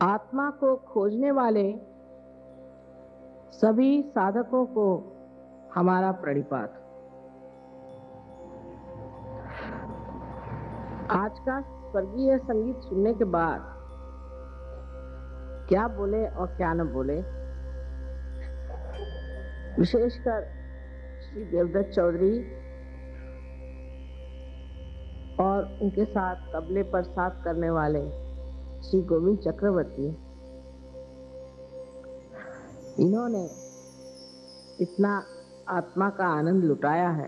आत्मा को खोजने वाले सभी साधकों को हमारा प्रणिपात। आज का स्वर्गीय संगीत सुनने के बाद क्या बोले और क्या न बोले, विशेषकर श्री देवदत्त चौधरी और उनके साथ तबले पर साथ करने वाले श्री गोविंद चक्रवर्ती, इन्होंने इतना आत्मा का आनंद लुटाया है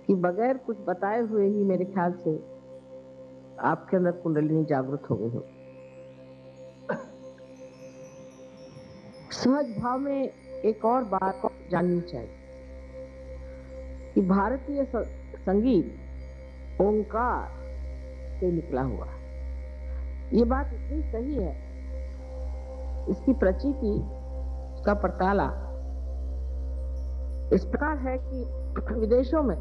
कि बगैर कुछ बताए हुए ही मेरे ख्याल से आपके अंदर कुंडलिनी जागृत हो गई हो। सहज भाव में एक और बात जाननी चाहिए कि भारतीय संगीत ओंकार से निकला हुआ है। ये बात इतनी सही है, इसकी प्रचिति, उसका परताला इस प्रकार है कि विदेशों में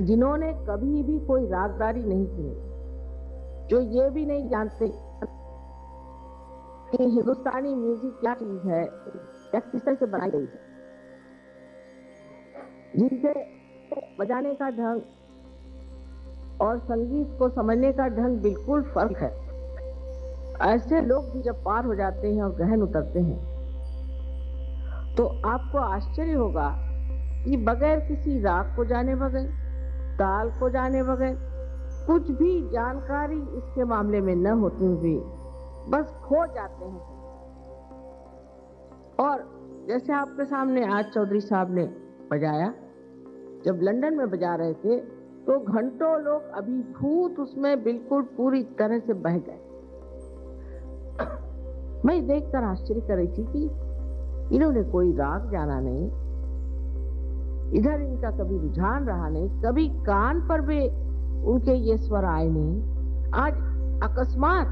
जिन्होंने कभी भी कोई रागदारी नहीं सुनी, जो ये भी नहीं जानते कि हिंदुस्तानी म्यूजिक क्या चीज है या किस तरह से बनाई गई है, जिनसे बजाने का ढंग और संगीत को समझने का ढंग बिल्कुल फर्क है, ऐसे लोग भी जब पार हो जाते हैं और गहन उतरते हैं तो आपको आश्चर्य होगा कि बगैर किसी राग को जाने बगैर, ताल को जाने बगैर, कुछ भी जानकारी इसके मामले में न होते हुए बस खो जाते हैं। और जैसे आपके सामने आज चौधरी साहब ने बजाया, जब लंदन में बजा रहे थे तो घंटों लोग अभिभूत उसमें बिल्कुल पूरी तरह से बह गए। मैं देखकर आश्चर्य कर रही थी कि इन्होंने कोई राग जाना नहीं, इधर इनका कभी रुझान रहा नहीं, कभी कान पर भी उनके ये स्वर आए नहीं। आज अकस्मात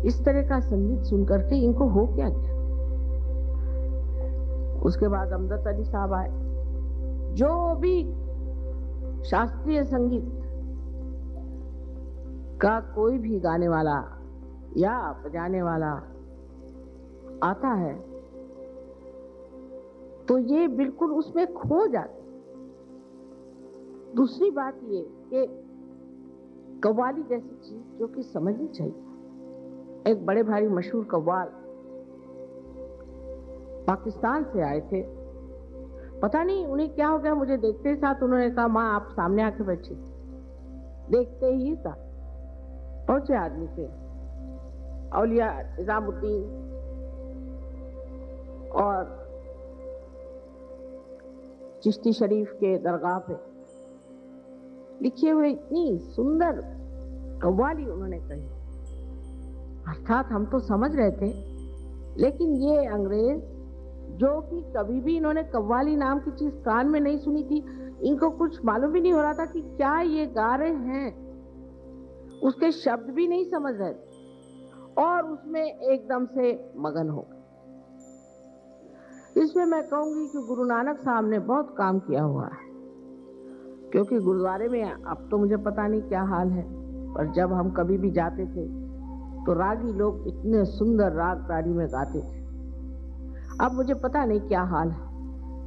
इस तरह का संगीत सुनकर के इनको हो क्या गया। उसके बाद अमजद अली साहब आए, जो भी शास्त्रीय संगीत का कोई भी गाने वाला या बजाने वाला आता है तो ये बिल्कुल उसमें खो जाते। दूसरी बात ये कि कव्वाली जैसी चीज जो कि समझनी चाहिए। एक बड़े भारी मशहूर कव्वाल पाकिस्तान से आए थे, पता नहीं उन्हें क्या हो गया, मुझे देखते ही साथ उन्होंने कहा माँ आप सामने आके बैठिए। देखते ही साथ पहुंचे आदमी थे, औलिया निजामुद्दीन और चिश्ती शरीफ के दरगाह पे लिखे हुए इतनी सुंदर कव्वाली उन्होंने कही। अर्थात हम तो समझ रहे थे, लेकिन ये अंग्रेज जो कि कभी भी इन्होंने कव्वाली नाम की चीज कान में नहीं सुनी थी, इनको कुछ मालूम भी नहीं हो रहा था कि क्या ये गा रहे हैं, उसके शब्द भी नहीं समझ रहे थे और उसमें एकदम से मगन हो गए। इसमें मैं कहूंगी कि गुरु नानक साहब ने बहुत काम किया हुआ है, क्योंकि गुरुद्वारे में अब तो मुझे पता नहीं क्या हाल है, पर जब हम कभी भी जाते थे तो रागी लोग इतने सुंदर रागदारी में गाते थे। अब मुझे पता नहीं क्या हाल है,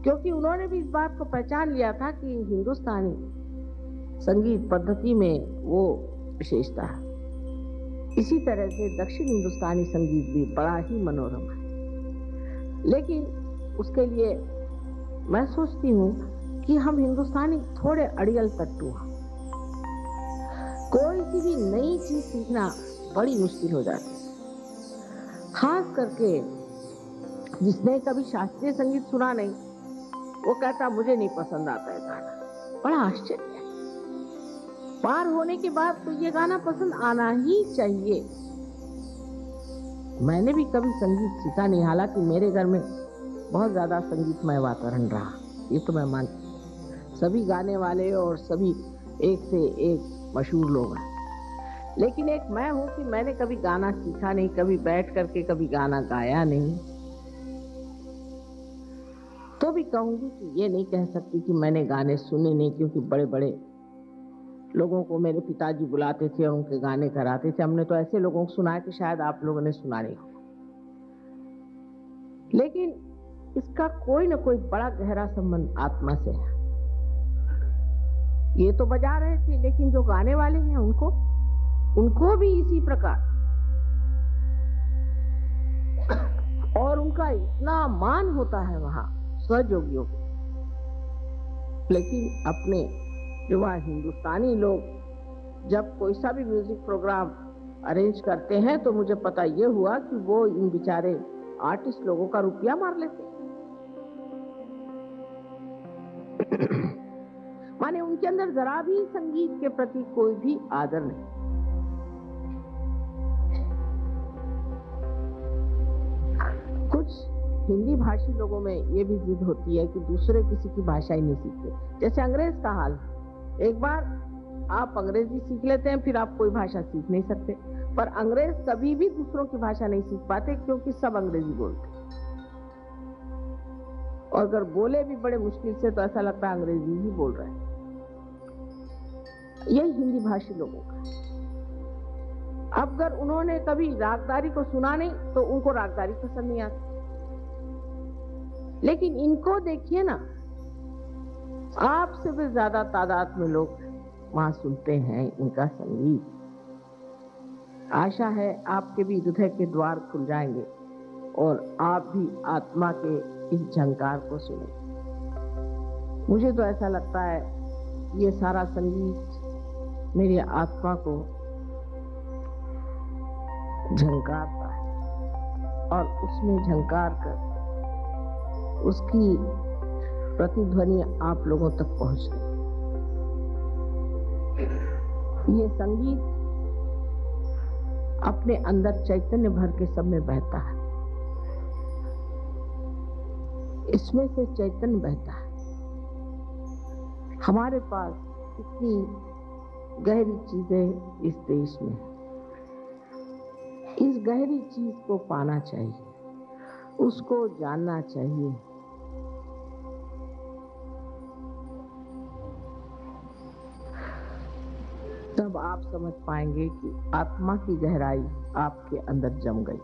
क्योंकि उन्होंने भी इस बात को पहचान लिया था कि हिंदुस्तानी संगीत पद्धति में वो विशेषता है। इसी तरह से दक्षिण हिंदुस्तानी संगीत भी बड़ा ही मनोरम है, लेकिन उसके लिए मैं सोचती हूँ कि हम हिंदुस्तानी थोड़े अड़ियल तट्टू हैं। कोई सी भी नई चीज सीखना बड़ी मुश्किल हो जाती है, खास करके जिसने कभी शास्त्रीय संगीत सुना नहीं, वो कहता मुझे नहीं पसंद आता है गाना। बड़ा आश्चर्य है, पार होने के बाद तो ये गाना पसंद आना ही चाहिए। मैंने भी कभी संगीत सीखा नहीं, हालांकि मेरे घर में बहुत ज्यादा संगीतमय वातावरण रहा, ये तो मैं मानती। सभी गाने वाले और सभी एक से एक मशहूर लोग हैं, लेकिन एक मैं हूं कि मैंने कभी गाना सीखा नहीं, कभी बैठ करके कभी गाना गाया नहीं। तो भी कहूंगी कि ये नहीं कह सकती कि मैंने गाने सुने नहीं, क्योंकि बड़े बड़े लोगों को मेरे पिताजी बुलाते थे और उनके गाने कराते थे। हमने तो ऐसे लोगों को सुना कि शायद आप लोगों ने सुना नहीं हो। लेकिन इसका कोई ना कोई बड़ा गहरा संबंध आत्मा से है। ये तो बजा रहे थे, लेकिन जो गाने वाले हैं उनको भी इसी प्रकार। और उनका इतना मान होता है वहां सहयोगियों को। लेकिन अपने जो वहाँ हिंदुस्तानी लोग जब कोई सा भी म्यूजिक प्रोग्राम अरेंज करते हैं तो मुझे पता ये हुआ कि वो इन बेचारे आर्टिस्ट लोगों का रुपया मार लेते हैं। माने उनके अंदर जरा भी संगीत के प्रति कोई भी आदर नहीं। कुछ हिंदी भाषी लोगों में ये भी जिद होती है कि दूसरे किसी की भाषा ही नहीं सीखते। जैसे अंग्रेज का हाल, एक बार आप अंग्रेजी सीख लेते हैं फिर आप कोई भाषा सीख नहीं सकते। पर अंग्रेज कभी भी दूसरों की भाषा नहीं सीख पाते क्योंकि सब अंग्रेजी बोलते। और अगर बोले भी बड़े मुश्किल से तो ऐसा लगता है अंग्रेजी ही बोल रहे हैं। यही हिंदी भाषी लोगों का। अब अगर उन्होंने कभी रागदारी को सुना नहीं तो उनको रागदारी पसंद नहीं आती। लेकिन इनको देखिए ना, आपसे भी ज्यादा तादाद में लोग वहां सुनते हैं इनका संगीत। आशा है आपके भी हृदय के द्वार खुल जाएंगे और आप भी आत्मा के इस झंकार को सुने। मुझे तो ऐसा लगता है ये सारा संगीत मेरी आत्मा को झंकारता है और उसमें झंकार कर उसकी प्रतिध्वनि आप लोगों तक पहुंच गई। ये संगीत अपने अंदर चैतन्य भर के सब में बहता है। इसमें से चैतन्य बहता है। हमारे पास इतनी गहरी चीजें इस देश में, इस गहरी चीज को पाना चाहिए, उसको जानना चाहिए। तब आप समझ पाएंगे कि आत्मा की गहराई आपके अंदर जम गई।